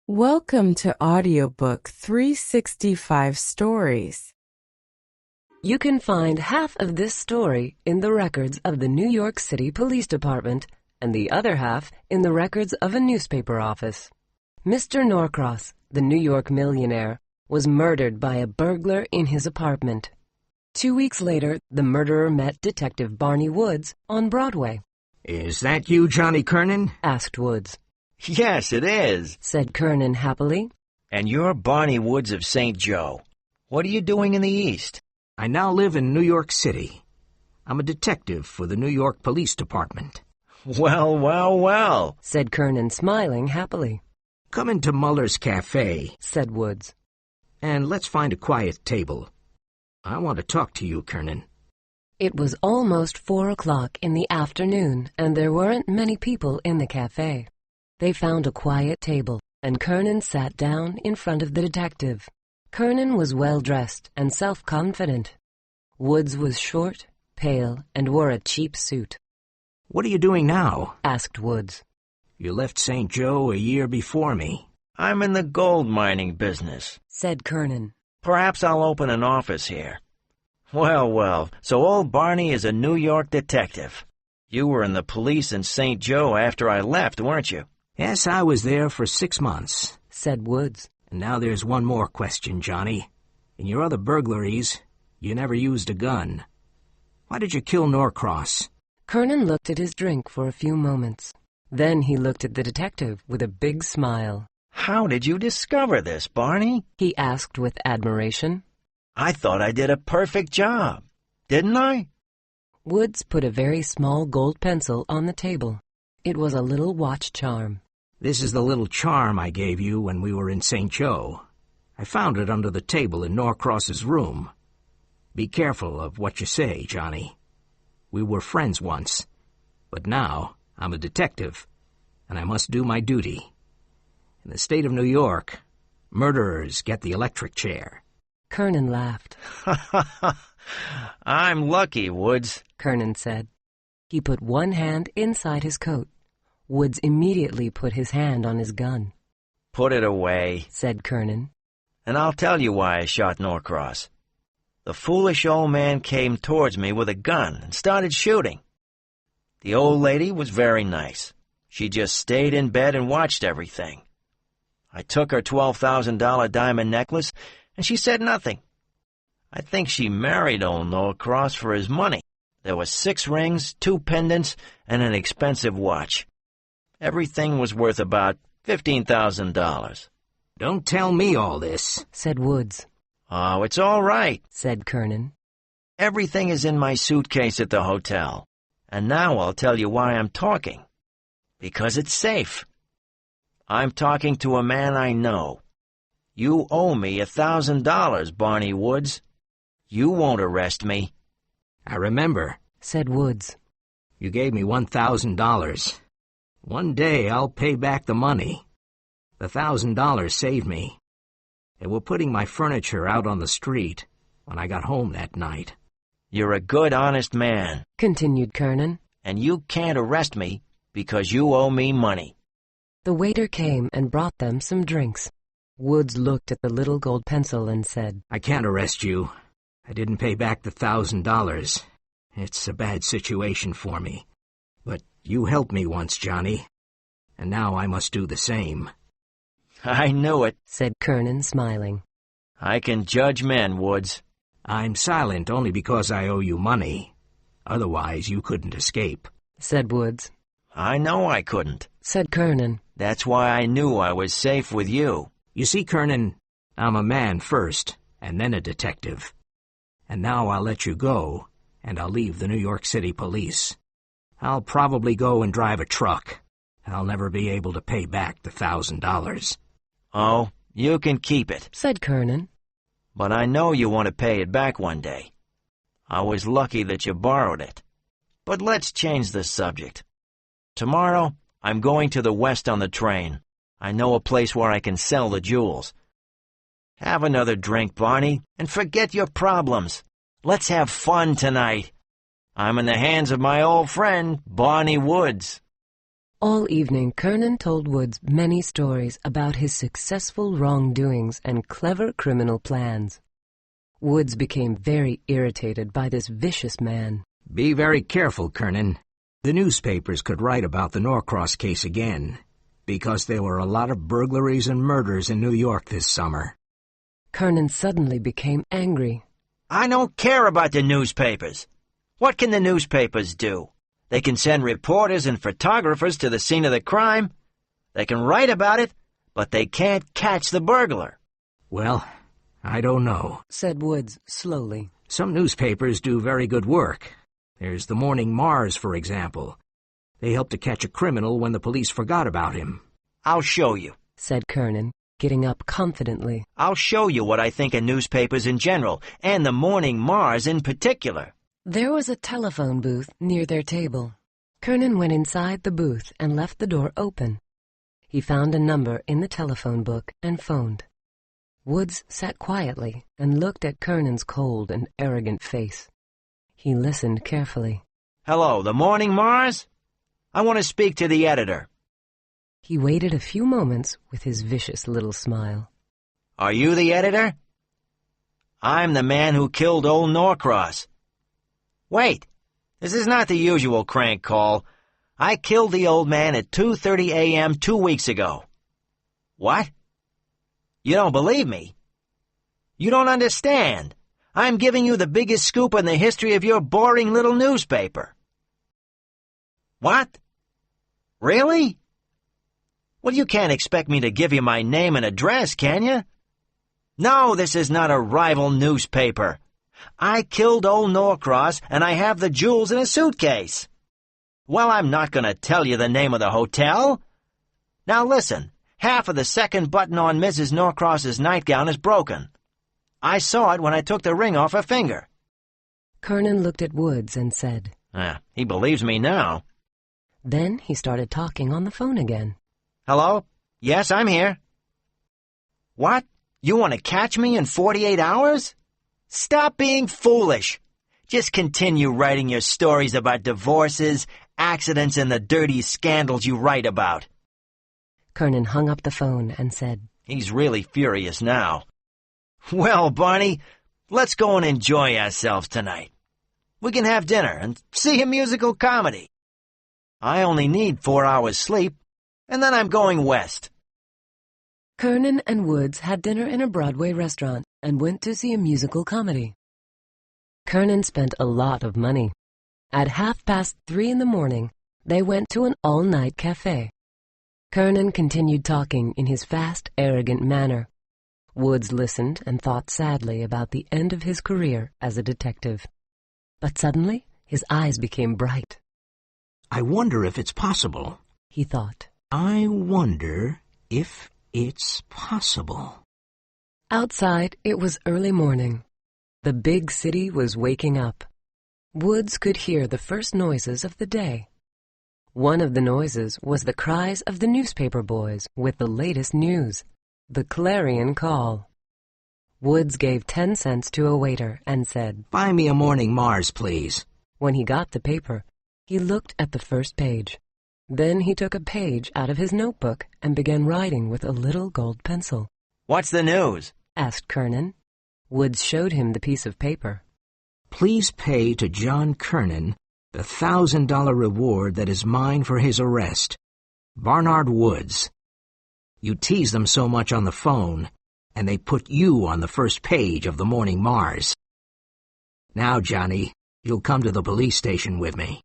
Welcome to Audiobook 365 Stories. You can find half of this story in the records of the New York City Police Department and the other half in the records of a newspaper office. Mr. Norcross, the New York millionaire, was murdered by a burglar in his apartment. 2 weeks later, the murderer met Detective Barney Woods on Broadway. "Is that you, Johnny Kernan?" Asked Woods. "Yes, it is," said Kernan happily. "And you're Barney Woods of St. Joe. What are you doing in the East?" "I now live in New York City. I'm a detective for the New York Police Department." Well, said Kernan, smiling happily. "Come into Muller's Cafe," said Woods. "and let's find a quiet table. I want to talk to you, Kernan." It was almost 4 o'clock in the afternoon, and there weren't many people in the cafe. They found a quiet table, and Kernan sat down in front of the detective. Kernan was well-dressed and self-confident. Woods was short, pale, and wore a cheap suit. "What are you doing now?" asked Woods. "You left St. Joe a year before me." "I'm in the gold mining business," said Kernan. "Perhaps I'll open an office here." Well, so old Barney is a New York detective. You were in the police in St. Joe after I left, weren't you?" "Yes, I was there for 6 months. said Woods. And now there's one more question, Johnny. In your other burglaries, you never used a gun. Why did you kill Norcross?" Kernan looked at his drink for a few moments. Then he looked at the detective with a big smile. "How did you discover this, Barney?" he asked with admiration. "I thought I did a perfect job. Didn't I?" Woods put a very small gold pencil on the table. It was a little watch charm. "This is the little charm I gave you when we were in St. Joe. I found it under the table in Norcross's room. Be careful of what you say, Johnny. We were friends once, but now I'm a detective, and I must do my duty. In the state of New York, murderers get the electric chair." Kernan laughed. "I'm lucky, Woods," Kernan said. He put one hand inside his coat. Woods immediately put his hand on his gun. "Put it away," said Kernan. "and I'll tell you why I shot Norcross. The foolish old man came towards me with a gun and started shooting. The old lady was very nice. She just stayed in bed and watched everything. I took her $12,000 diamond necklace, and she said nothing. I think she married old Norcross for his money. There were 6 rings, 2 pendants, and an expensive watch. Everything was worth about $15,000. "Don't tell me all this," said Woods. "Oh, it's all right," said Kernan. "Everything is in my suitcase at the hotel. And now I'll tell you why I'm talking. Because it's safe. I'm talking to a man I know. You owe me $1,000, Barney Woods. You won't arrest me." "I remember," said Woods. "You gave me $1,000. One day I'll pay back the money. The $1,000 saved me. They were putting my furniture out on the street when I got home that night." "You're a good, honest man," continued Kernan. "and you can't arrest me because you owe me money." The waiter came and brought them some drinks. Woods looked at the little gold pencil and said, "I can't arrest you. I didn't pay back the $1,000. It's a bad situation for me. But you helped me once, Johnny, and now I must do the same." "I knew it," said Kernan, smiling. "I can judge men, Woods." "I'm silent only because I owe you money. Otherwise you couldn't escape," said Woods. "I know I couldn't," said Kernan. "That's why I knew I was safe with you." "You see, Kernan, I'm a man first, and then a detective. And now I'll let you go, and I'll leave the New York City Police. I'll probably go and drive a truck. I'll never be able to pay back the $1,000. "Oh, you can keep it," said Kernan. "but I know you want to pay it back one day. I was lucky that you borrowed it. But let's change the subject. Tomorrow, I'm going to the West on the train. I know a place where I can sell the jewels. Have another drink, Barney, and forget your problems. Let's have fun tonight. I'm in the hands of my old friend, Barney Woods." All evening, Kernan told Woods many stories about his successful wrongdoings and clever criminal plans. Woods became very irritated by this vicious man. Be very careful, Kernan. The newspapers could write about the Norcross case again, because there were a lot of burglaries and murders in New York this summer. Kernan suddenly became angry. I don't care about the newspapers. What can the newspapers do? They can send reporters and photographers to the scene of the crime. They can write about it, but they can't catch the burglar. Well, I don't know, said Woods slowly. Some newspapers do very good work. There's the Morning Mars, for example. They help to catch a criminal when the police forgot about him. I'll show you, said Kernan, getting up confidently. I'll show you what I think of newspapers in general, and the Morning Mars in particular. There was a telephone booth near their table. Kernan went inside the booth and left the door open. He found a number in the telephone book and phoned. Woods sat quietly and looked at Kernan's cold and arrogant face. He listened carefully. Hello, the Morning Mars? I want to speak to the editor. He waited a few moments with his vicious little smile. Are you the editor? I'm the man who killed old Norcross. Wait, this is not the usual crank call. I killed the old man at 2:30 a.m. 2 weeks ago. What? You don't believe me? You don't understand. I'm giving you the biggest scoop in the history of your boring little newspaper. What? Really? Well, you can't expect me to give you my name and address, can you? No, this is not a rival newspaper. I killed old Norcross, and I have the jewels in a suitcase. Well, I'm not going to tell you the name of the hotel. Now listen, half of the second button on Mrs. Norcross's nightgown is broken. I saw it when I took the ring off her finger. Kernan looked at Woods and said, He believes me now. Then he started talking on the phone again. Hello? Yes, I'm here. What? You want to catch me in 48 hours? Stop being foolish. Just continue writing your stories about divorces, accidents, and the dirty scandals you write about. Kernan hung up the phone and said, He's really furious now. Well, Barney, let's go and enjoy ourselves tonight. We can have dinner and see a musical comedy. I only need 4 hours sleep, and then I'm going west. Kernan and Woods had dinner in a Broadway restaurant and went to see a musical comedy. Kernan spent a lot of money. At 3:30 in the morning, they went to an all-night cafe. Kernan continued talking in his fast, arrogant manner. Woods listened and thought sadly about the end of his career as a detective. But suddenly, his eyes became bright. I wonder if it's possible, he thought. I wonder if it's possible. Outside, it was early morning. The big city was waking up. Woods could hear the first noises of the day. One of the noises was the cries of the newspaper boys with the latest news, the clarion call. Woods gave 10 cents to a waiter and said, Buy me a Morning Mars, please. When he got the paper, he looked at the first page. Then he took a page out of his notebook and began writing with a little gold pencil. What's the news? Asked Kernan. Woods showed him the piece of paper. Please pay to John Kernan the $1,000 reward that is mine for his arrest. Barnard Woods. You tease them so much on the phone, and they put you on the first page of the Morning Mars. Now, Johnny, you'll come to the police station with me.